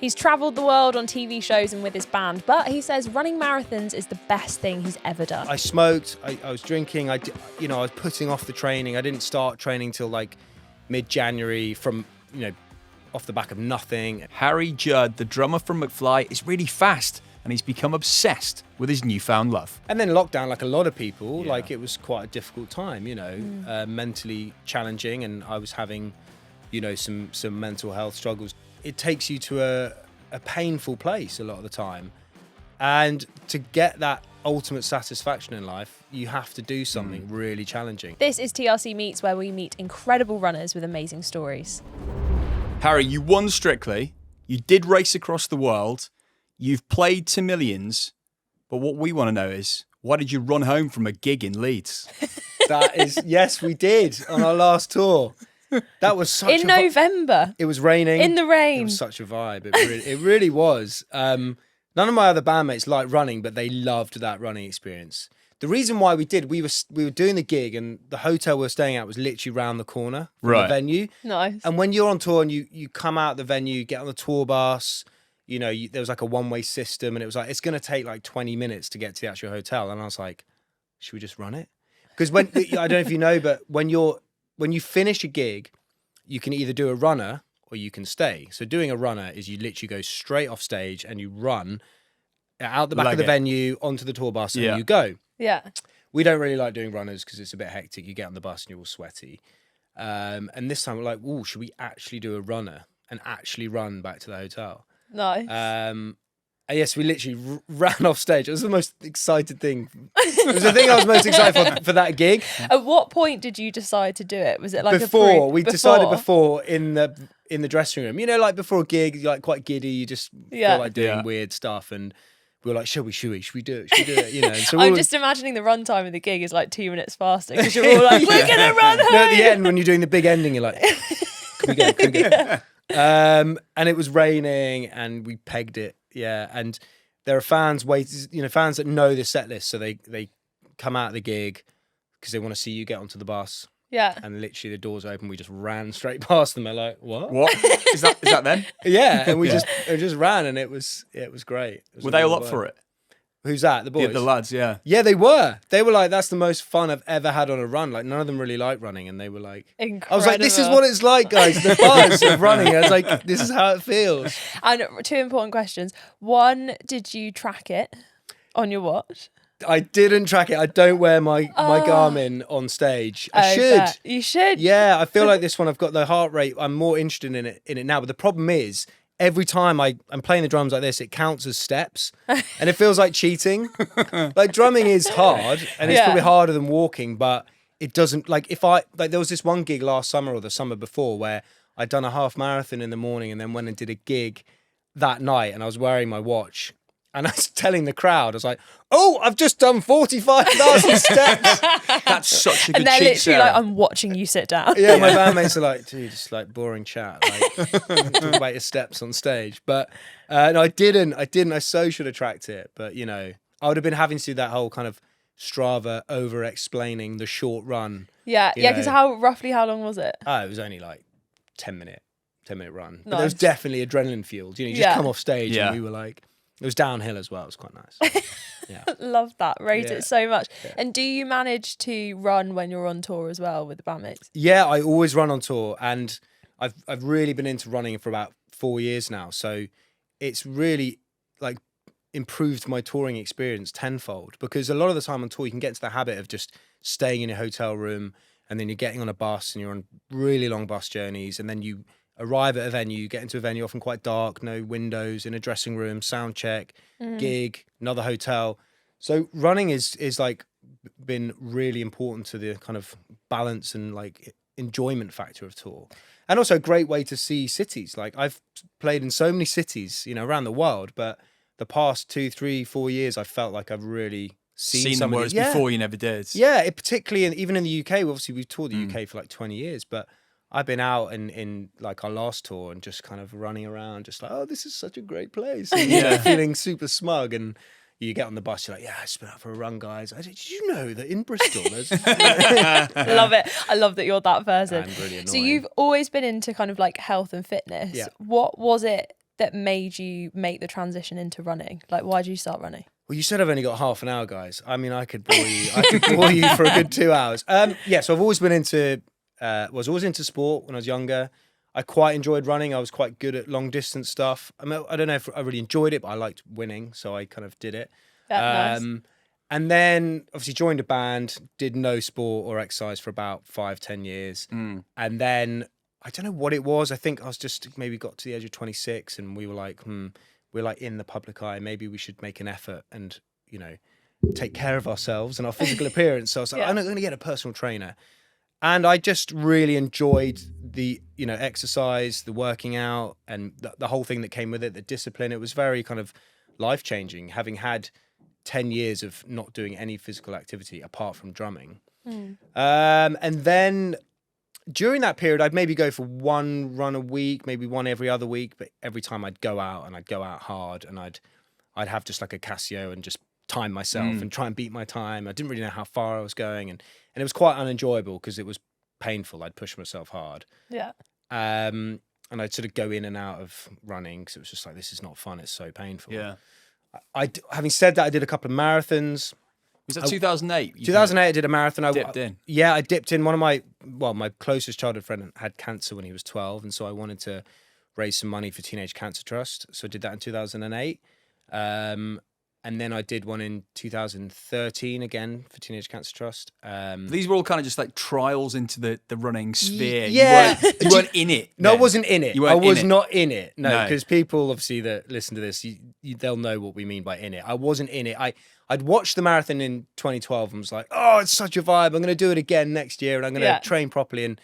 He's travelled the world on TV shows and with his band, but he says running marathons is the best thing he's ever done. I smoked, I was drinking, I was putting off the training. I didn't start training till like mid-January from, off the back of nothing. Harry Judd, the drummer from McFly, is really fast and he's become obsessed with his newfound love. And then lockdown, like a lot of people, it was quite a difficult time, mentally challenging, and I was having, some mental health struggles. It takes you to a painful place a lot of the time. And to get that ultimate satisfaction in life, you have to do something really challenging. This is TRC Meets, where we meet incredible runners with amazing stories. Harry, you won Strictly, you did race across the world, you've played to millions, but what we want to know is, why did you run home from a gig in Leeds? That is, yes, we did on our last tour. That was such in November. It was raining. In the rain. It was such a vibe. It really was. None of my other bandmates liked running, but they loved that running experience. The reason why we were doing the gig, and the hotel we were staying at was literally round the corner from the venue. Nice. And when you're on tour and you come out the venue, get on the tour bus, there was like a one-way system, and it was like, it's going to take like 20 minutes to get to the actual hotel. And I was like, should we just run it? Because I don't know if you know, but when you finish a gig, you can either do a runner or you can stay. So doing a runner is you literally go straight off stage and you run out the back of the venue onto the tour bus and you go. Yeah. We don't really like doing runners because it's a bit hectic. You get on the bus and you're all sweaty. And this time we're like, ooh, should we actually do a runner and actually run back to the hotel? Nice. And yes, we literally ran off stage. It was the most excited thing. It was the thing I was most excited for that gig. At what point did you decide to do it? Was it like decided before in the dressing room. Like before a gig, you're like quite giddy. You just feel like doing weird stuff, and we were like, should we do it? Should we do it? And so I'm just imagining the run time of the gig is like 2 minutes faster because you're all like, we're gonna run home. No, at the end when you're doing the big ending, you're like, can we go? And it was raining, and we pegged it. Yeah, and there are fans fans that know the set list, so they come out of the gig because they want to see you get onto the bus. Yeah. And literally the doors open, we just ran straight past them. They're like, what? What? Is that then? Yeah, and we just ran, and it was great. Were they all up for it? Who's that? The boys? Yeah, the lads, yeah. Yeah, they were. They were like, that's the most fun I've ever had on a run. Like, none of them really like running, and they were like... Incredible. I was like, this is what it's like, guys. The buzz of running. I was like, this is how it feels. And 2 important questions. One, did you track it on your watch? I didn't track it. I don't wear my Garmin on stage. I should. Bet. You should. Yeah, I feel like this one, I've got the heart rate. I'm more interested in it now. But the problem is, every time I'm playing the drums like this, it counts as steps, and it feels like cheating. Like, drumming is hard, and it's probably harder than walking, but it doesn't, there was this one gig last summer or the summer before where I'd done a half marathon in the morning and then went and did a gig that night, and I was wearing my watch. And I was telling the crowd, I was like, oh, I've just done 45,000 steps. That's such a good cheat, And they're literally Sarah. like, I'm watching you sit down. Yeah, my bandmates are like, dude, it's like boring chat. Like, talk about your steps on stage. But no, I didn't. I so should have tracked it. But, I would have been having to do that whole kind of Strava over-explaining the short run. Yeah, because roughly how long was it? It was only like 10-minute run. Nice. But there was definitely adrenaline fueled. You just come off stage and we were like, it was downhill as well. It was quite nice. Yeah. Love that. Rate it so much. Yeah. And do you manage to run when you're on tour as well with the bandmates? Yeah, I always run on tour, and I've really been into running for about 4 years now. So it's really like improved my touring experience tenfold, because a lot of the time on tour you can get into the habit of just staying in your hotel room, and then you're getting on a bus and you're on really long bus journeys, and then you arrive at a venue, you get into a venue often quite dark, no windows, in a dressing room, sound check, gig, another hotel. So running is like been really important to the kind of balance and like enjoyment factor of tour. And also a great way to see cities. Like, I've played in so many cities, around the world, but the past 2, 3, 4 years, I felt like I've really seen them, whereas before you never did. Yeah, particularly even in the UK. Obviously, we've toured the UK for like 20 years, but I've been out in like our last tour and just kind of running around, just like, oh, this is such a great place. And, feeling super smug. And you get on the bus, you're like, yeah, I just been out for a run, guys. Did you know that in Bristol there's... Love it. I love that you're that person. I'm really annoying. So you've always been into kind of like health and fitness. Yeah. What was it that made you make the transition into running? Like, why did you start running? Well, you said I've only got half an hour, guys. I mean, I could bore you. I could bore you for a good 2 hours. So I've always been into, was always into sport when I was younger. I quite enjoyed running. I was quite good at long distance stuff. I mean, I don't know if I really enjoyed it, but I liked winning, so I kind of did it. Nice. And then obviously joined a band, did no sport or exercise for about 5-10 years. And then I don't know what it was. I think I was just maybe got to the age of 26 and we were like, we're like in the public eye. Maybe we should make an effort and, you know, take care of ourselves and our physical appearance. So I was like, I'm not going to get a personal trainer. And I just really enjoyed the, you know, exercise, the working out and the whole thing that came with it, the discipline. It was very kind of life-changing, having had 10 years of not doing any physical activity apart from drumming. And then during that period, I'd maybe go for one run a week, maybe one every other week. But every time I'd go out and I'd go out hard and I'd have just like a Casio and just time myself and try and beat my time. I didn't really know how far I was going. And it was quite unenjoyable because it was painful. I'd push myself hard. Yeah. And I'd sort of go in and out of running because it was just like, this is not fun. It's so painful. Yeah. Having said that, I did a couple of marathons. Was that 2008? 2008, I did a marathon. I dipped in. Yeah, I dipped in. One of my closest childhood friend had cancer when he was 12. And so I wanted to raise some money for Teenage Cancer Trust. So I did that in 2008. And then I did one in 2013 again for Teenage Cancer Trust. These were all kind of just like trials into the running sphere. Yeah. You weren't in it. No, I wasn't in it. I was not in it. No, No. because people obviously that listen to this, they'll know what we mean by in it. I wasn't in it. I'd watched the marathon in 2012 and was like, oh, it's such a vibe. I'm going to do it again next year and I'm going to train properly. And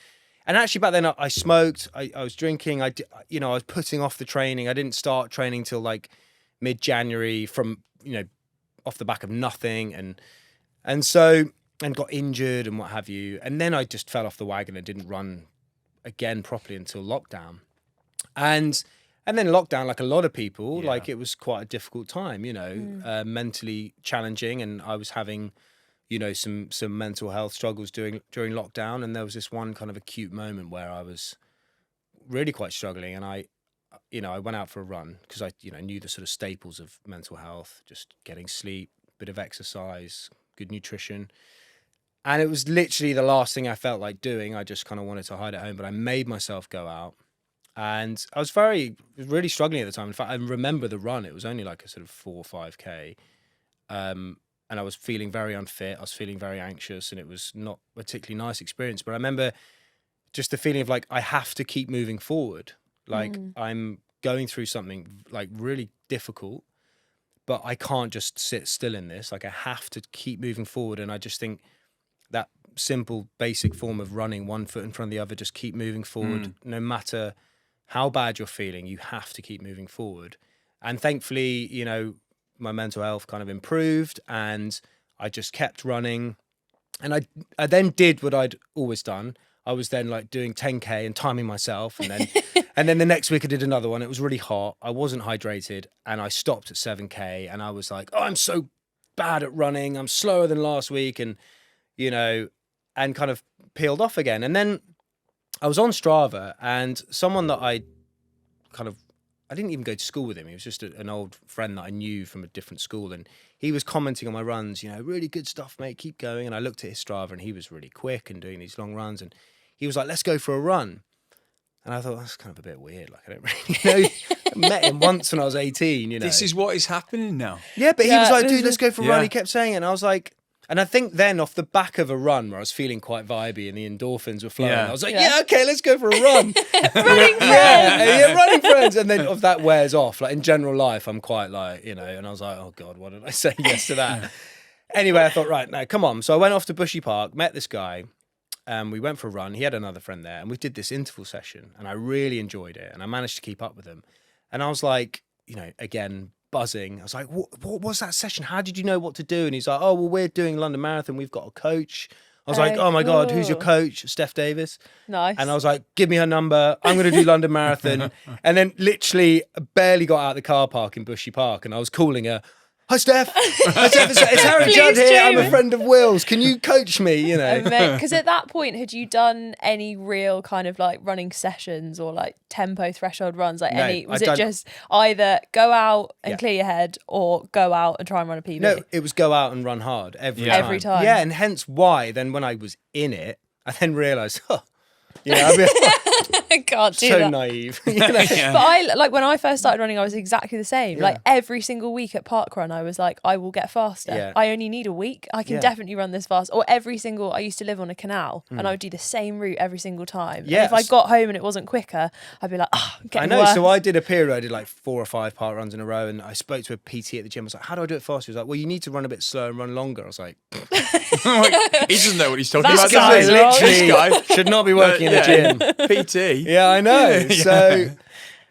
actually back then I smoked, I was drinking, I was putting off the training. I didn't start training till like mid-January from, off the back of nothing. And so got injured and what have you. And then I just fell off the wagon and didn't run again properly until lockdown. And then lockdown, like a lot of people, like it was quite a difficult time, mentally challenging. And I was having, some mental health struggles during lockdown. And there was this one kind of acute moment where I was really quite struggling. And I went out for a run because I, knew the sort of staples of mental health, just getting sleep, bit of exercise, good nutrition. And it was literally the last thing I felt like doing. I just kind of wanted to hide at home, but I made myself go out. And I was really struggling at the time. In fact, I remember the run. It was only like a sort of 4 or 5K. And I was feeling very unfit. I was feeling very anxious and it was not a particularly nice experience. But I remember just the feeling of like, I have to keep moving forward. Like I'm going through something like really difficult, but I can't just sit still in this. Like I have to keep moving forward. And I just think that simple, basic form of running, one foot in front of the other, just keep moving forward. No matter how bad you're feeling, you have to keep moving forward. And thankfully, my mental health kind of improved and I just kept running. And I then did what I'd always done. I was then like doing 10K and timing myself. And then and then the next week I did another one. It was really hot. I wasn't hydrated and I stopped at 7K and I was like, oh, I'm so bad at running. I'm slower than last week. And, and kind of peeled off again. And then I was on Strava and someone that I didn't even go to school with him. He was just an old friend that I knew from a different school. And he was commenting on my runs, really good stuff, mate, keep going. And I looked at his Strava and he was really quick and doing these long runs. And he was like, let's go for a run. And I thought, that's kind of a bit weird. Like, I don't really know. I met him once when I was 18, This is what is happening now. Yeah, but he was like, dude, let's go for a run. He kept saying it. And I was like, and I think then off the back of a run where I was feeling quite vibey and the endorphins were flowing, I was like, okay, let's go for a run. Running friends. Yeah, running friends. And then if that wears off, like in general life, I'm quite like, and I was like, oh God, why did I say yes to that? Anyway, I thought, right, now come on. So I went off to Bushy Park, met this guy. We went for a run. He had another friend there and we did this interval session and I really enjoyed it. And I managed to keep up with him. And I was like, again, buzzing. I was like, what was that session? How did you know what to do? And he's like, oh, well, we're doing London Marathon. We've got a coach. I was like, oh my God, who's your coach? Steph Davis. Nice. And I was like, give me her number. I'm going to do London Marathon. And then literally barely got out of the car park in Bushy Park. And I was calling her, Hi, Steph. It's Harry Judd here. I'm a friend of Will's. Can you coach me? You know, because at that point, had you done any real kind of like running sessions or like tempo threshold runs? Like was it just either go out and clear your head or go out and try and run a PB? No, it was go out and run hard every time. Yeah, and hence why then when I was in it, I then realised, I can't do so that. naive. But I like when I first started running, I was exactly the same. Like every single week at parkrun, I was like, I will get faster. Yeah. I only need a week. I can definitely run this fast. Or I used to live on a canal and I would do the same route every single time. Yeah. And if I got home and it wasn't quicker, I'd be like, I'm getting I know. worse. So I did a period. I did like 4 or 5 park runs in a row, and I spoke to a PT at the gym. I was like, "How do I do it faster?" He was like, "Well, you need to run a bit slower and run longer." I was like, He doesn't know what he's talking about. "This guy does he? literally should not be working in the gym." PT. Yeah, I know. So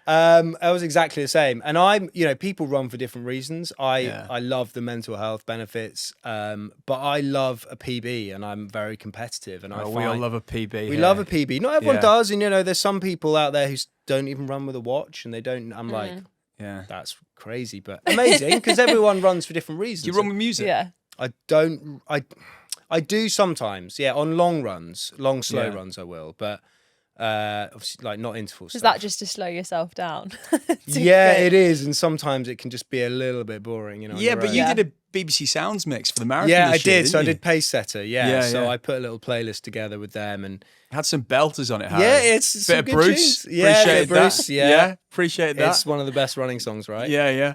I was exactly the same. And people run for different reasons. I love the mental health benefits, but I love a PB, and I'm very competitive. And we all love a PB. We love a PB. Not everyone does, and there's some people out there who don't even run with a watch, and they don't. I'm like, that's crazy, but amazing because everyone runs for different reasons. Do you run with music? Yeah. I don't. I do sometimes. Yeah, on long runs, slow runs, I will, but. Obviously, like not interval stuff. Is that just to slow yourself down? It is, and sometimes it can just be a little bit boring, Yeah, but you did a BBC Sounds mix for the marathon. Yeah, this I year, did. So I didn't you? did Pace Setter. So I put a little playlist together with them, and had some belters on it. Harry. Yeah, it's bit some of good Bruce. Tunes. Yeah, Appreciate Bruce. that. Yeah, appreciate that. It's one of the best running songs, right? Yeah.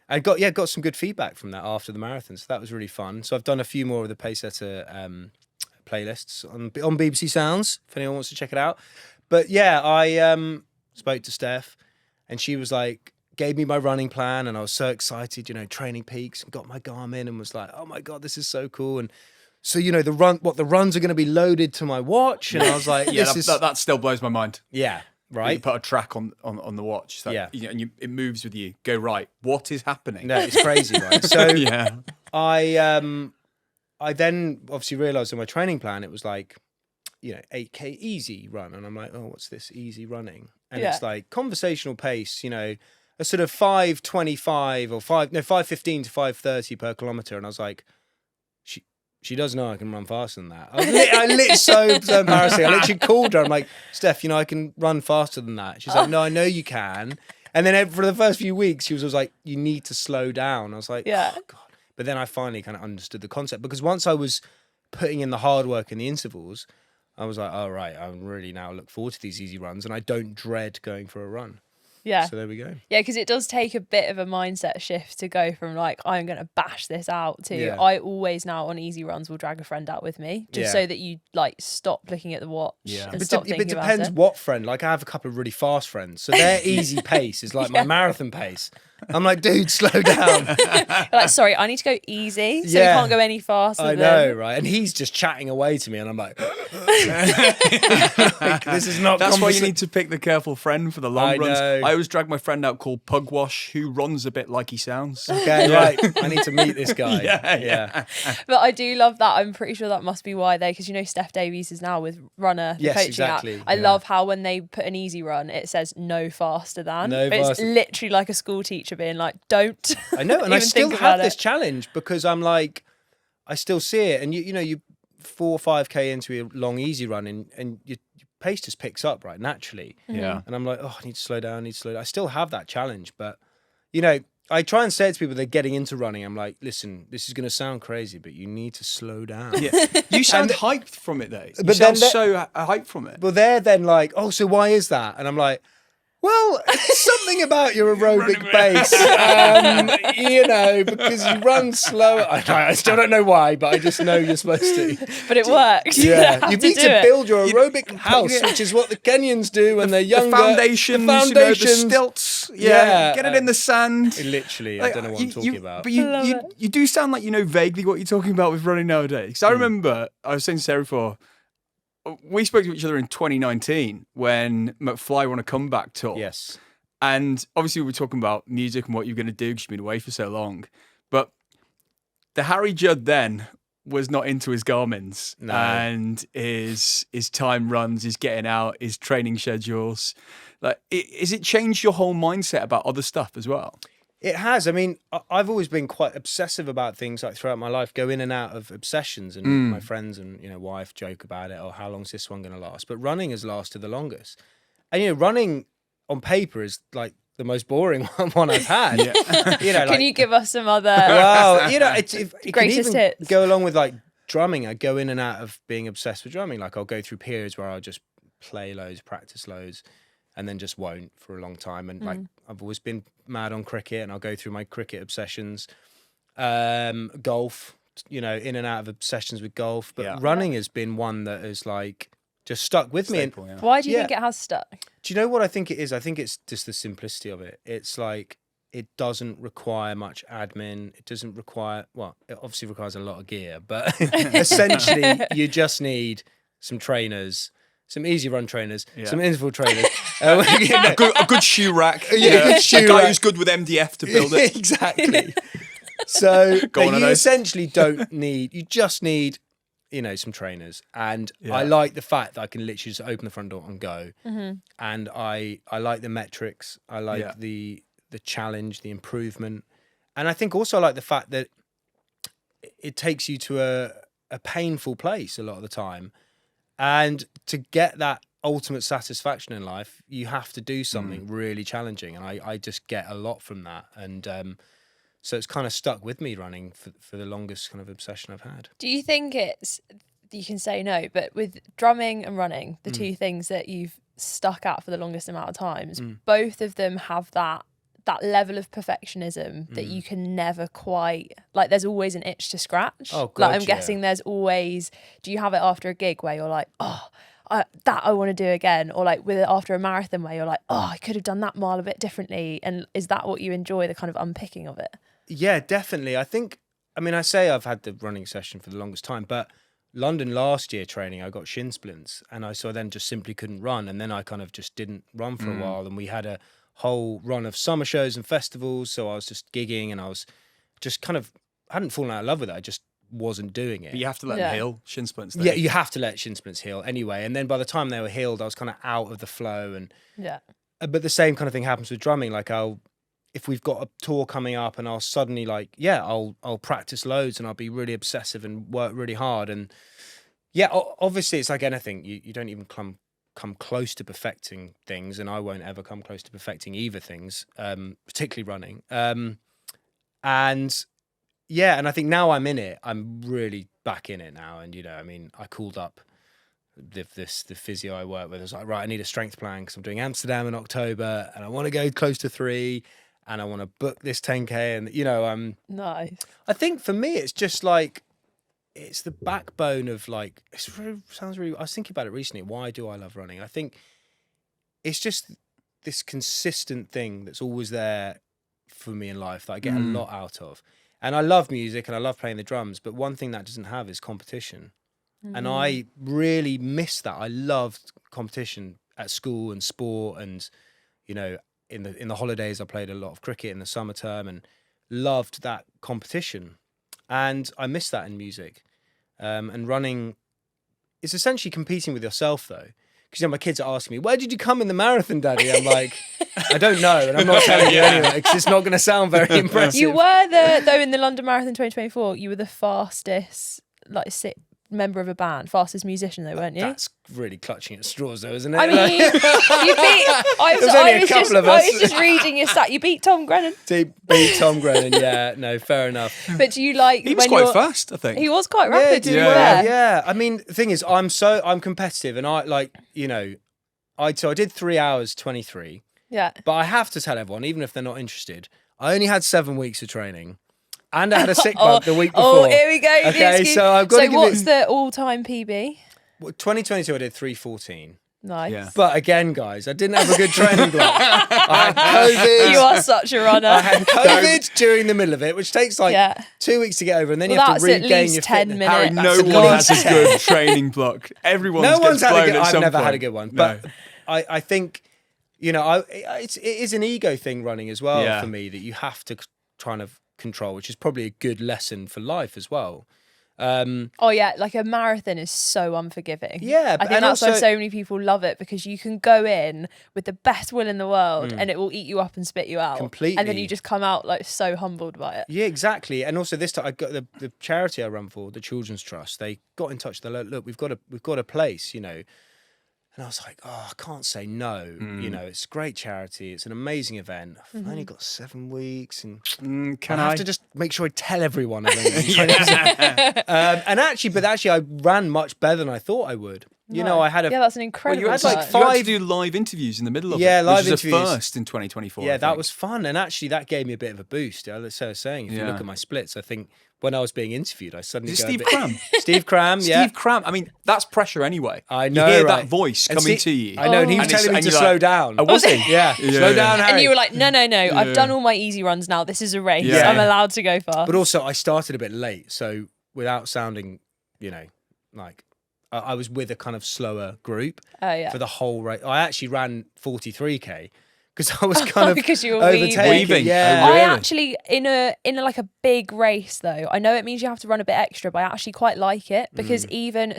I got some good feedback from that after the marathon, so that was really fun. So I've done a few more of the Pace Setter playlists on BBC Sounds if anyone wants to check it out. But yeah, I spoke to Steph, and she was like, gave me my running plan, and I was so excited, training peaks, and got my Garmin, and was like, oh my God, this is so cool. And so, the runs are going to be loaded to my watch, and I was like, that still blows my mind. Yeah, right. You put a track on the watch, so, and it moves with you. Go right. What is happening? No, it's crazy, right? So yeah, I then obviously realised in my training plan it was like, 8K easy run. And I'm like, oh, what's this easy running? And it's like conversational pace, a sort of 5:25 or 5:15 to 5:30 per kilometre. And I was like, she does know I can run faster than that. I lit so embarrassing. I literally called her. I'm like, Steph, I can run faster than that. She's like, no, I know you can. And then for the first few weeks, she was like, you need to slow down. I was like, oh, God. But then I finally kind of understood the concept, because once I was putting in the hard work in the intervals, I was like, oh, right, I really now look forward to these easy runs, and I don't dread going for a run. Yeah. So there we go. Yeah, because it does take a bit of a mindset shift to go from like, I'm going to bash this out to I always now on easy runs will drag a friend out with me just so that you like stop looking at the watch and stop thinking it depends about it. what friend. Like I have a couple of really fast friends, so their easy pace is like my marathon pace. I'm like, dude, slow down. You're like, sorry, I need to go easy, so we can't go any faster. I know, right? And he's just chatting away to me, and I'm like, this is not. That's why you need to pick the careful friend for the long runs. Know. I always drag my friend out called Pugwash, who runs a bit like he sounds. Okay, right. I need to meet this guy. Yeah. But I do love that. I'm pretty sure that must be why because Steph Davies is now with Runner, the coaching exactly. app. I love how when they put an easy run, it says no faster than. It's literally like a school teacher being like, don't. I know, and I still have this challenge because I'm like, I still see it, and you 4 or 5K into a long easy run, and your pace just picks up right naturally. Yeah, and I'm like, oh, I need to slow down. I still have that challenge, but I try and say it to people that are getting into running. I'm like, listen, this is going to sound crazy, but you need to slow down. Yeah, you sound hyped from it though. You sound so hyped from it. But they're then like, oh, so why is that? And I'm like, well, it's something about your aerobic base, because you run slow. I still don't know why, but I just know you're supposed to. But it works. Yeah, you need to build your aerobic house, which is what the Kenyans do when they're younger. The foundations, the stilts. Yeah, get it in the sand. Literally, I don't know what I'm talking about. But you do sound like you know vaguely what you're talking about with running nowadays. Because I remember, I was saying to Sarah before, we spoke to each other in 2019 when McFly won a comeback tour. Yes. And obviously we were talking about music and what you're going to do because you've been away for so long. But the Harry Judd then was not into his Garmins and his time runs, his getting out, his training schedules. Like, is it changed your whole mindset about other stuff as well? It has. I mean, I've always been quite obsessive about things like throughout my life, go in and out of obsessions, and my friends and wife joke about it. Oh, how long's this one going to last? But running has lasted the longest. And running on paper is like the most boring one I've had. Can you give us some other? Well, it greatest can even hits? go along with like drumming. I go in and out of being obsessed with drumming. Like I'll go through periods where I'll just play loads, practice loads, and then just won't for a long time. And like I've always been mad on cricket, and I'll go through my cricket obsessions. Golf, in and out of obsessions with golf. But running has been one that has like just stuck with me. Why do you think it has stuck? Do you know what I think it is? I think it's just the simplicity of it. It's like it doesn't require much admin. It doesn't require, well, it obviously requires a lot of gear, but essentially you just need some trainers, some easy run trainers, some interval trainers, a good shoe rack. Good shoe a guy rack. who's good with MDF to build it. Exactly. So you essentially don't need, you just need, some trainers. And I like the fact that I can literally just open the front door and go. And I like the metrics. I like the challenge, the improvement. And I think also I like the fact that it takes you to a painful place a lot of the time. And to get that ultimate satisfaction in life, you have to do something really challenging. And I just get a lot from that. And so it's kind of stuck with me running for the longest kind of obsession I've had. Do you think you can say no, but with drumming and running, the two things that you've stuck at for the longest amount of times, both of them have that level of perfectionism that you can never quite, like there's always an itch to scratch. Oh, God, like I'm guessing there's always, do you have it after a gig where you're like, I want to do again? Or like with it after a marathon where you're like, I could have done that mile a bit differently. And is that what you enjoy, the kind of unpicking of it? Yeah, definitely. I say I've had the running session for the longest time, but London last year training, I got shin splints, and I then just simply couldn't run. And then I kind of just didn't run for a while. And we had a whole run of summer shows and festivals. So I was just gigging, and I was just kind of, I hadn't fallen out of love with it. I just wasn't doing it. But you have to let them heal, shin splints. Yeah, you have to let shin splints heal anyway. And then by the time they were healed, I was kind of out of the flow. And but the same kind of thing happens with drumming. Like if we've got a tour coming up, and I'll suddenly like, I'll practice loads, and I'll be really obsessive and work really hard. And obviously it's like anything. You don't even come close to perfecting things, and I won't ever come close to perfecting either things, particularly running. And I think now I'm in it. I'm really back in it now. And, I called up the physio I work with. I was like, right, I need a strength plan because I'm doing Amsterdam in October, and I want to go close to 3, and I want to book this 10K. And, nice. I think for me, it's just like, it's the backbone of like, sounds really, I was thinking about it recently. Why do I love running? I think it's just this consistent thing that's always there for me in life that I get a lot out of. And I love music and I love playing the drums, but one thing that doesn't have is competition. And I really miss that. I loved competition at school and sport, and, in the holidays I played a lot of cricket in the summer term and loved that competition. And I miss that in music. And running is essentially competing with yourself, though. Because my kids are asking me, where did you come in the marathon, Daddy? I'm like, I don't know, and I'm not telling you anyway, because it's not going to sound very impressive. You were though in the London Marathon 2024, you were the fastest member of a band, fastest musician though, weren't you? That's really clutching at straws though, isn't it? I mean, you beat, I was just reading your stat. You beat Tom Grennan. Beat Tom Grennan, yeah. No, fair enough. But do you like... He was quite fast, I think. He was quite rapid, yeah. I mean, the thing is, I'm competitive, and I did 3 hours 23. Yeah. But I have to tell everyone, even if they're not interested, I only had 7 weeks of training. And I had a sick bug the week before. Oh, here we go. Okay, so I've got to give what's the all-time PB? 2022, I did 3:14. Nice. Yeah. But again, guys, I didn't have a good training block. I had COVID. You are such a runner. I had COVID during the middle of it, which takes 2 weeks to get over, and then you have to regain your 10 fitness. minutes. Harry, no one has a good training block. Everyone's had a good. I've never had a good one, but I think it is an ego thing running as well for me, that you have to try and control, which is probably a good lesson for life as well. Oh yeah, like a marathon is so unforgiving. Yeah, I think that's why so many people love it, because you can go in with the best will in the world and it will eat you up and spit you out completely, and then you just come out like so humbled by it. Yeah, exactly. And also this time, I got the charity I run for, the Children's Trust. They got in touch. They're like, look, we've got a place, you know. And I was like, oh, I can't say no. You know, it's a great charity. It's an amazing event. I've only got 7 weeks, and I have to just make sure I tell everyone. And actually, I ran much better than I thought I would. You know, I had that's an incredible. You had to do live interviews in the middle of it. Yeah, live interviews. Which is a first in 2024. Yeah, that was fun, and actually that gave me a bit of a boost. As I was saying, if you look at my splits, I think when I was being interviewed, I suddenly Steve Cram. Steve Cram, yeah. Steve Cram. I mean, that's pressure anyway. I know. You hear that voice coming to you. I know, and he was telling me to slow down. Oh, was he? Yeah, slow down, Harry. And you were like, no, I've done all my easy runs now. This is a race. Yeah. I'm allowed to go fast. But also, I started a bit late, so without sounding, you know, like I was with a kind of slower group for the whole race. I actually ran 43k. Because I was kind of because you were weaving. Yeah. Oh, really? I actually in a like a big race though, I know it means you have to run a bit extra, but I actually quite like it because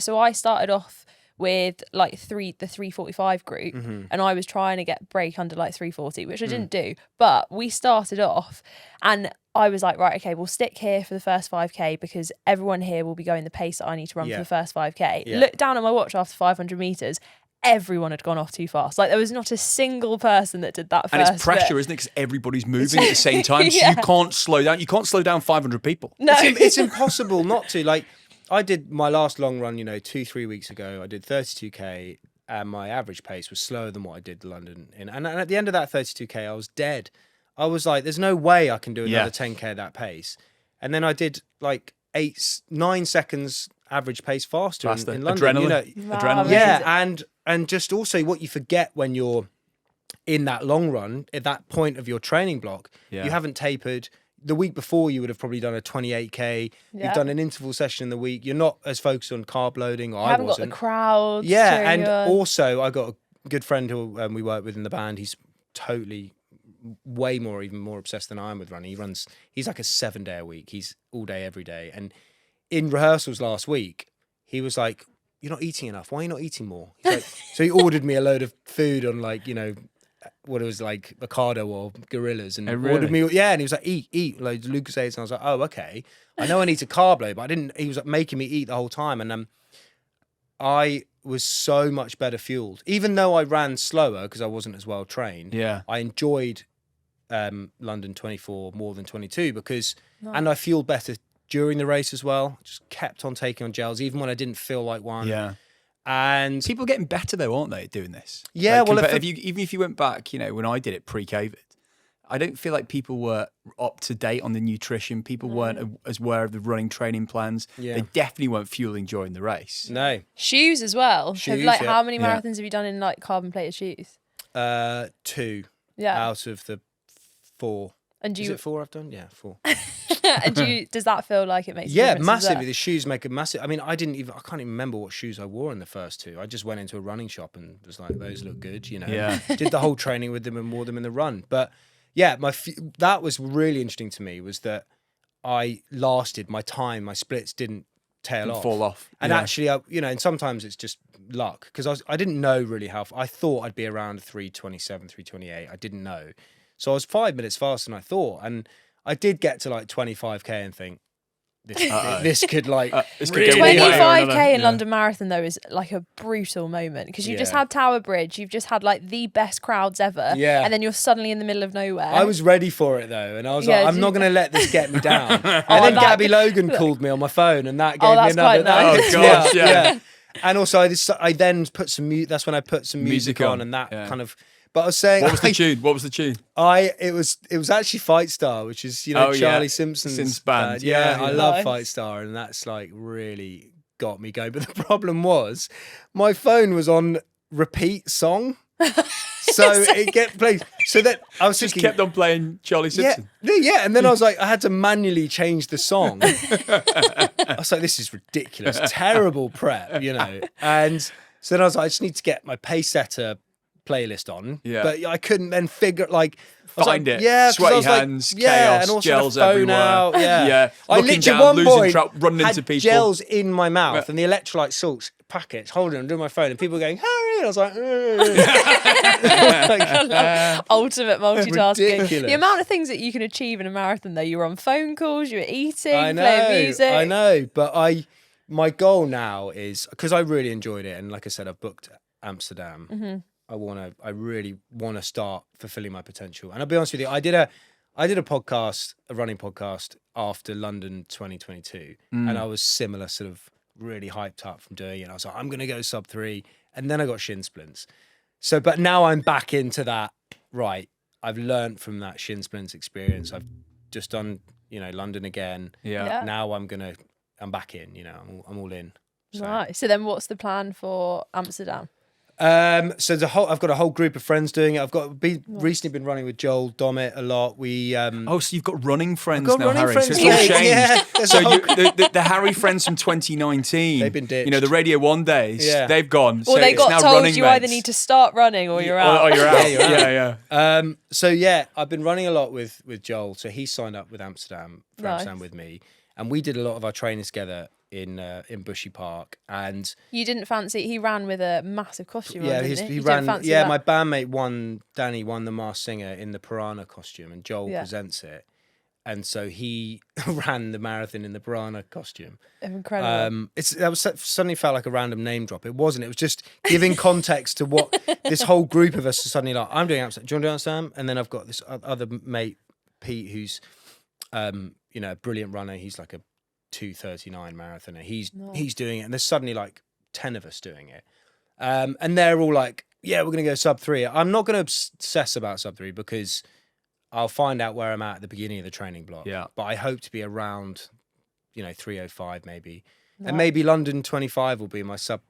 so I started off with like the 3:45 group and I was trying to get break under like 3:40, which I didn't do. But we started off and I was like, right, okay, we'll stick here for the first 5k because everyone here will be going the pace that I need to run for the first 5k. Yeah. Look down at my watch after 500 meters. Everyone had gone off too fast. Like there was not a single person that did that first. And it's pressure, isn't it? Because everybody's moving at the same time, so you can't slow down. You can't slow down 500 people. No, it's impossible not to. Like I did my last long run, 2-3 weeks ago. I did 32k, and my average pace was slower than what I did London in. And at the end of that 32k, I was dead. I was like, "There's no way I can do another 10k at that pace." And then I did like 9 seconds average pace faster. In London. Adrenaline. Adrenaline. Yeah, and just also what you forget when you're in that long run, at that point of your training block, you haven't tapered. The week before, you would have probably done a 28k. You've done an interval session in the week. You're not as focused on carb loading, or I wasn't. Got the crowd. Yeah, and also I got a good friend who we work with in the band. He's totally even more obsessed than I am with running. He's like a 7-day a week. He's all day, every day. And in rehearsals last week, he was like, "You're not eating enough. Why are you not eating more?" Like, so he ordered me a load of food on what it was like avocado or gorillas, and ordered me. Yeah, and he was like, "Eat." Like Lucozades, and I was like, "Oh, okay. I know I need to carb load, but I didn't." He was like making me eat the whole time, and I was so much better fueled, even though I ran slower because I wasn't as well trained. Yeah, I enjoyed London 24 more than 22 and I fueled better during the race as well. Just kept on taking on gels, even when I didn't feel like one. Yeah. And people are getting better though, aren't they, doing this? Yeah, even if you went back, when I did it pre-COVID, I don't feel like people were up to date on the nutrition. People weren't as aware of the running training plans. Yeah. They definitely weren't fueling during the race. No. Shoes as well. How many marathons have you done in like carbon plated shoes? 2 out of the 4. And is it 4 I've done? Yeah, 4. And does that feel like it makes a difference? Yeah, massively. The shoes make a massive. I mean, I can't even remember what shoes I wore in the first 2. I just went into a running shop and was like, those look good, Yeah. Did the whole training with them and wore them in the run. But yeah, that was really interesting to me, was that I lasted my time. My splits didn't fall off. And actually, and sometimes it's just luck, because I didn't know really how. I thought I'd be around 3:27, 3:28. I didn't know. So I was 5 minutes faster than I thought. And I did get to like 25k and think, this could like... this could really 25k in London Marathon though is like a brutal moment, because you just had Tower Bridge, you've just had like the best crowds ever, and then you're suddenly in the middle of nowhere. I was ready for it though, and I was like, I'm not going to let this get me down. And then Gabby Logan called me on my phone, and that gave me another... Nice. Oh gosh, yeah. And also I then put some music, that's when I put some music on, and that kind of... But I was saying, what was the tune? It was actually Fight Star, which is Charlie Simpson's band. I love Fight Star, and that's like really got me going. But the problem was, my phone was on repeat song, so it get played. So that I was just thinking, kept on playing Charlie Simpson. Yeah, and then I was like, I had to manually change the song. I was like, this is ridiculous, terrible prep, And so then I was like, I just need to get my pace setter playlist on, Yeah. but I couldn't then figure Find it. Yeah, Sweaty hands, chaos, and also gels the phone everywhere. out, Yeah. I Looking literally down, at one losing point track, running had into people. gels in my mouth Yeah. and the electrolyte salts packets, holding them, doing my phone, and people were going, Harry, and I was like, Ultimate multitasking. Ridiculous. The amount of things that you can achieve in a marathon, though. You were on phone calls, you were eating, I know, playing music. I know, but my goal now is, because I really enjoyed it, and like I said, I've booked Amsterdam. Mm-hmm. I really want to start fulfilling my potential. And I'll be honest with you, I did a podcast, a running podcast after London 2022, and I was similar, sort of really hyped up from doing it. I was like, I'm going to go sub 3, and then I got shin splints. So, but now I'm back into that. Right, I've learned from that shin splints experience. I've just done, London again. Yeah. Now I'm back in. I'm all in. So. Right. So then, what's the plan for Amsterdam? So I've got a whole group of friends doing it. I've recently been running with Joel Dommett a lot. We so you've got running friends got now, running Harry. friends, So it's all changed. yeah. So the Harry friends from 2019, they've been ditched. the Radio 1 days, Yeah. they've gone. Well, so they it's got now told running you mates. either need to start running or you're out. Or you're out. Yeah, you're yeah. So yeah, I've been running a lot with Joel. So he signed up with Amsterdam for Nice. Amsterdam with me, and we did a lot of our training together in Bushy Park. And You didn't fancy. He ran with a massive costume. yeah, on, didn't he You ran. didn't fancy Yeah, that? my bandmate Danny won the Masked Singer in the Piranha costume, and Joel Yeah. presents it. And so he ran the marathon in the Piranha costume. Incredible. That was suddenly felt like a random name drop. It wasn't. It was just giving context to what this whole group of us are suddenly like. I'm doing Amsterdam. Do you want to do Amsterdam? And then I've got this other mate, Pete, who's a brilliant runner. He's like a 2:39 marathoner. He's doing it, and there's suddenly like 10 of us doing it. And they're all like, "Yeah, we're going to go sub 3." I'm not going to obsess about sub 3 because I'll find out where I'm at the beginning of the training block. Yeah. But I hope to be around, 3:05 maybe. Nice. And maybe London 25 will be my sub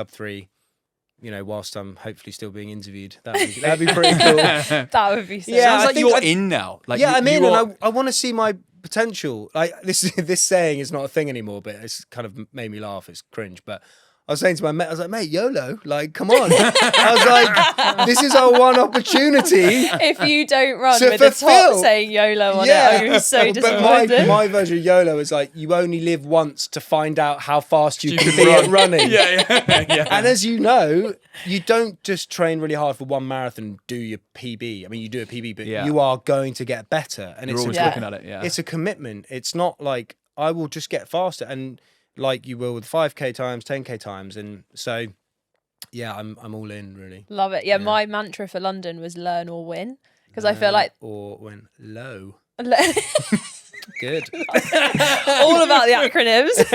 3, whilst I'm hopefully still being interviewed. That'd be pretty cool. That would be so. Yeah, Sounds I like think you're I- in now. Like yeah, I'm in, are- and I want to see my potential. Like this saying is not a thing anymore, but it's kind of made me laugh. It's cringe, but I was saying to my mate, I was like, mate, YOLO, like, come on. I was like, this is our one opportunity. If you don't run To with the fulfill. top saying YOLO on it, I'm gonna be so But disappointed. my version of YOLO is like, you only live once to find out how fast you can can be run. at running. yeah. And as you know, you don't just train really hard for one marathon and do your PB. I mean, you do a PB, but Yeah. you are going to get better. And You're always Yeah. looking at it. Yeah. it's a commitment. It's not like I will just get faster, and like you will with 5K times, 10K times, and so yeah, I'm all in really. Love it. Yeah, my mantra for London was learn or win because I feel like or when low, all good. about the acronyms.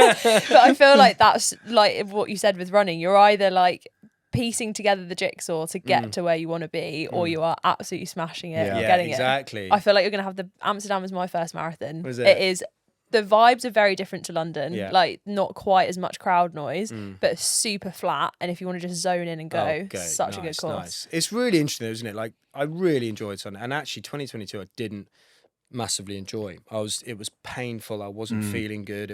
But I feel like that's like what you said with running. You're either like piecing together the jigsaw to get to where you want to be, or you are absolutely smashing it, and Yeah, getting exactly. it. I feel like you're gonna have the Amsterdam as my first marathon. Was it? It is. The vibes are very different to London. Yeah. Like not quite as much crowd noise, but super flat. And if you want to just zone in and go, such a good course. Nice. It's really interesting, isn't it? Like I really enjoyed Sunday, and actually 2022 I didn't massively enjoy. It was painful. I wasn't feeling good.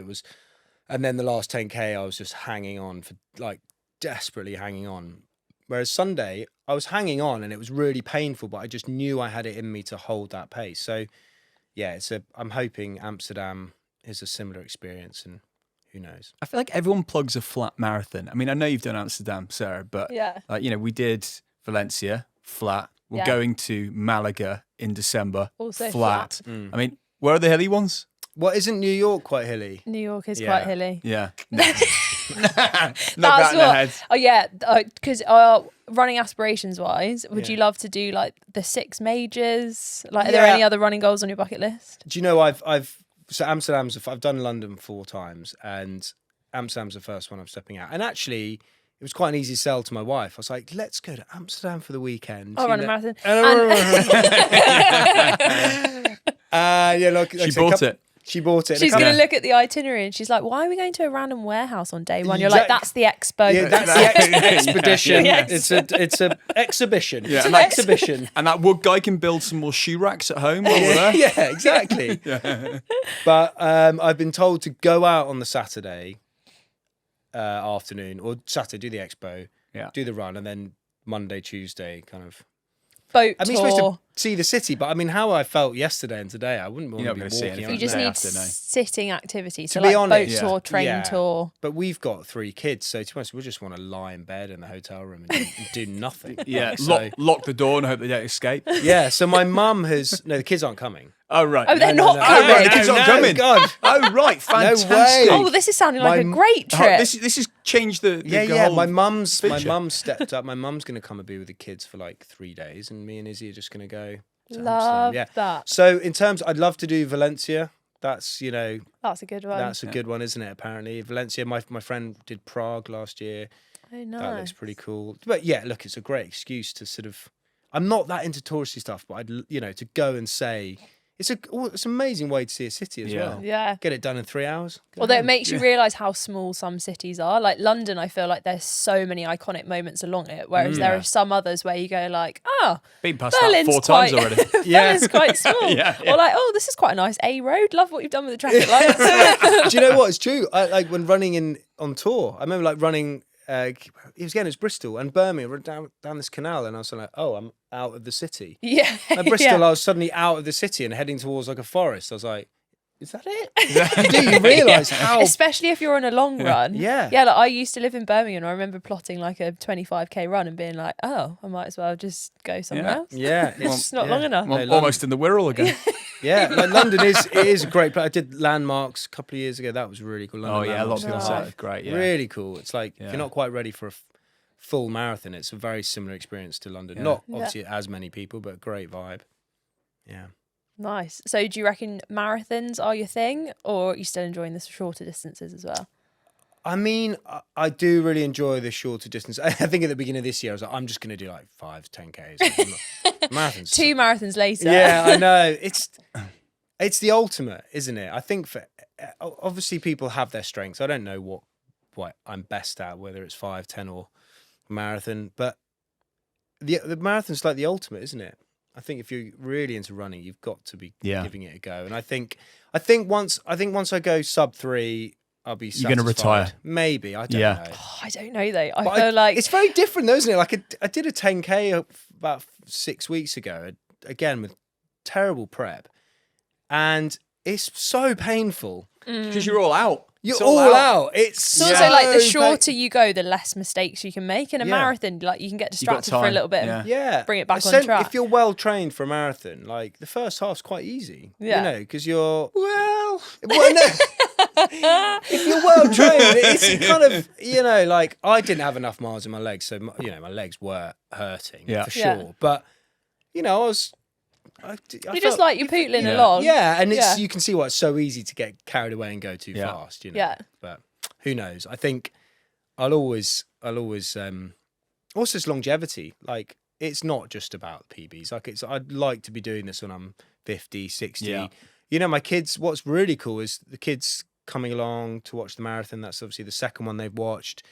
And then the last 10K I was just hanging on for like desperately hanging on. Whereas Sunday I was hanging on and it was really painful, but I just knew I had it in me to hold that pace. So yeah, I'm hoping Amsterdam is a similar experience, and who knows. I feel like everyone plugs a flat marathon. I mean, I know you've done Amsterdam, Sarah, but Yeah. we did Valencia, flat. We're Yeah. going to Malaga in December, Also flat. Mm. I mean, where are the hilly ones? Well, isn't New York quite hilly? New York is Yeah. quite hilly. Yeah. No. Knock That's that in the what. head. Oh yeah, because running aspirations wise, would you love to do like the 6 majors? Like, are there Yeah. any other running goals on your bucket list? Do you know I've done London 4 times, and Amsterdam's the first one I'm stepping out. And actually, it was quite an easy sell to my wife. I was like, let's go to Amsterdam for the weekend. I'll you run a know. marathon. Yeah, look, She bought it. She bought it. She's going to look at the itinerary and she's like, why are we going to a random warehouse on day 1? You're like, that's the expo. Yeah, that's the expedition. Yeah. It's a exhibition. Yeah. It's an exhibition. And that wood guy can build some more shoe racks at home while we're there. Yeah, exactly. But I've been told to go out on the Saturday afternoon, or Saturday, do the expo, Yeah. do the run, and then Monday, Tuesday kind of boat I mean, tour. you're supposed to see the city, but I mean, how I felt yesterday and today, I wouldn't want to be walking. You just need sitting activities. So to be like honest, boat tour, train tour. But we've got 3 kids, so to be honest, we just want to lie in bed in the hotel room and do nothing. Yeah, lock the door and hope they don't escape. Yeah, so my mum the kids aren't coming. Oh, right. Oh, they're not coming. Oh, right, the kids aren't coming. God. Oh, right, fantastic. No way. Oh, this is sounding like a great trip. This has changed the whole My mum stepped up. My mum's going to come and be with the kids for like 3 days, and me and Izzy are just going to go to Love Amsterdam. that. So in terms, I'd love to do Valencia. That's, that's a good one. That's a good one, isn't it? Apparently, Valencia. My friend did Prague last year. Oh, nice. That looks pretty cool. But yeah, look, it's a great excuse to sort of. I'm not that into touristy stuff, but to go and say. It's an amazing way to see a city as well. Yeah. Get it done in 3 hours. Although it makes you realise how small some cities are. Like London, I feel like there's so many iconic moments along it, whereas there are some others where you go like, been past Berlin's that 4 times already. Berlin's quite small. Yeah. Or like, this is quite a nice A road. Love what you've done with the traffic lights. Do you know what? It's true. I like when running on tour. I remember like running. It was Bristol and Birmingham down this canal, and I was like, "Oh, I'm out of the city." Yeah. At Bristol, I was suddenly out of the city and heading towards like a forest. I was like, "Is that it?" You realise how, especially if you're on a long run. Yeah. Like I used to live in Birmingham. I remember plotting like a 25k run and being like, "Oh, I might as well just go somewhere else." Yeah, it's just not long enough. Well, almost in the Wirral again. Yeah, like London is a great place. I did Landmarks a couple of years ago. That was really cool. London lots of people say it's great. Yeah, really cool. It's like if you're not quite ready for a full marathon, it's a very similar experience to London. Not obviously as many people, but great vibe. Yeah. Nice. So do you reckon marathons are your thing, or are you still enjoying the shorter distances as well? I mean, I do really enjoy the shorter distance. I think at the beginning of this year, I was like, I'm just going to do like 5, 10Ks. Marathons. 2 marathons later. Yeah, I know. It's the ultimate, isn't it? I think obviously people have their strengths. I don't know what I'm best at, whether it's 5, 10 or marathon, but the marathon's like the ultimate, isn't it? I think if you're really into running, you've got to be giving it a go. And I think once I go sub 3, I'll be satisfied. You're going to retire. Maybe. I don't know. Oh, I don't know though. I feel like it's very different though, isn't it? Like I did a 10K about 6 weeks ago, again with terrible prep. And it's so painful. Because you're all out. You're all out. It's also like the shorter you go, the less mistakes you can make. In a marathon, like you can get distracted for a little bit and bring it back on track. If you're well trained for a marathon, like the first half's quite easy. Yeah. Because you're no. If you're well trained, it's kind of like I didn't have enough miles in my legs, so my legs were hurting for sure. But I just like you're pootling along. Yeah, and you can see why it's so easy to get carried away and go too fast. Yeah. But who knows? I think I'll always also it's longevity. Like it's not just about PBs. Like I'd like to be doing this when I'm 50, 60. Yeah. My kids. What's really cool is the kids coming along to watch the marathon. That's obviously the second one they've watched.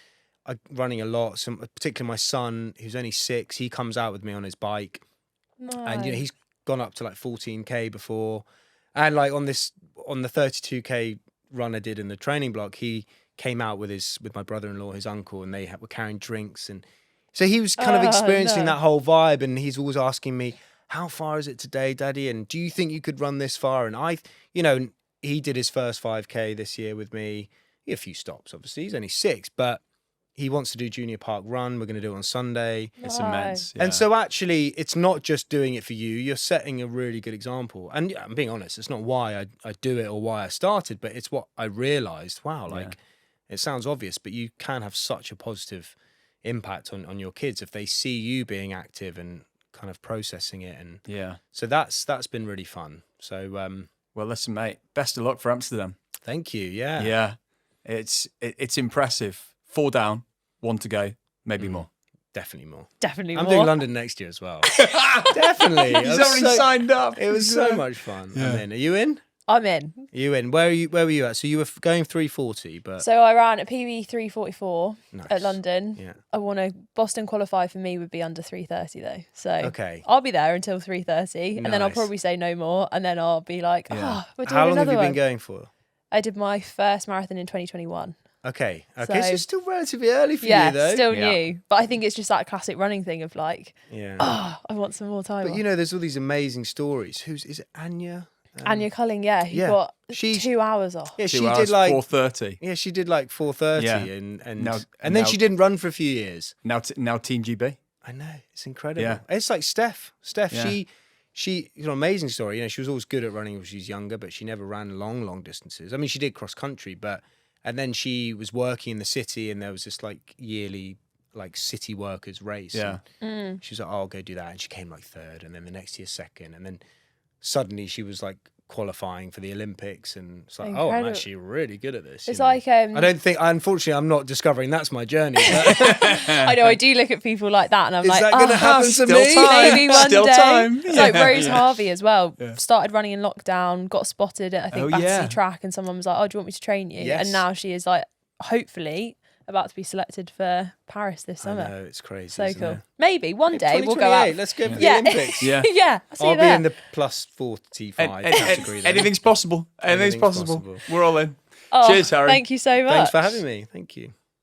I'm running a lot. So particularly my son, who's only 6, he comes out with me on his bike, and he's gone up to like 14K before, and like on the 32K run I did in the training block, he came out with my brother-in-law, his uncle, and they were carrying drinks, and so he was kind of experiencing that whole vibe, and he's always asking me, how far is it today, Daddy, and do you think you could run this far? And he did his first 5K this year with me. He had a few stops, obviously, he's only 6, but he wants to do Junior Park Run. We're going to do it on Sunday. It's immense. Yeah. And so actually, it's not just doing it for you. You're setting a really good example. And I'm being honest, it's not why I do it or why I started, but it's what I realised. Wow, it sounds obvious, but you can have such a positive impact on your kids if they see you being active and kind of processing it. And so that's been really fun. So well, listen, mate, best of luck for Amsterdam. Thank you. Yeah. Yeah. It's impressive. 4 down, 1 to go, maybe more. Definitely more. I'm doing London next year as well. Definitely. He's already signed up. It was so much fun. Yeah. I'm in. Are you in? I'm in. You in? Where were you at? So you were going 340, but so I ran a PB 344 at London. Yeah. I want to Boston qualify for me would be under 330 though. So I'll be there until 330, and then I'll probably say no more, and then I'll be like, we're doing another one. How long have you been going for? I did my first marathon in 2021. Okay, so it's still relatively early for you, though. Still new. But I think it's just that classic running thing of like, I want some more time. But you know, there's all these amazing stories. Is it Anya? Anya Culling, who got 2 hours off. Yeah, she did 4:30. Yeah, she did like 4:30, Yeah. and then she didn't run for a few years. Now Team GB. I know, it's incredible. Yeah. It's like Steph. Yeah. She, an amazing story. You know, she was always good at running when she was younger, but she never ran long distances. I mean, she did cross country, and then she was working in the city, and there was this like yearly like city workers race. Yeah. And she was like, I'll go do that. And she came like third, and then the next year second. And then suddenly she was like qualifying for the Olympics, and it's like, Incredible. I'm actually really good at this. It's like unfortunately, I'm not discovering that's my journey. But I know, I do look at people like that, and I'm is like, that going to happen to me? Maybe one Still day. time. It's like Rose Harvey as well. Yeah. Started running in lockdown, got spotted at Battersea Track, and someone was like, "Oh, do you want me to train you?" Yes. And now she is like, hopefully, about to be selected for Paris this summer. I know, it's crazy. So cool. Maybe one day we'll go out. Let's go for the Olympics. Yeah. I'll be in the plus 45 category. Anything's possible. Anything's possible. We're all in. Oh, cheers, Harry. Thank you so much. Thanks for having me. Thank you.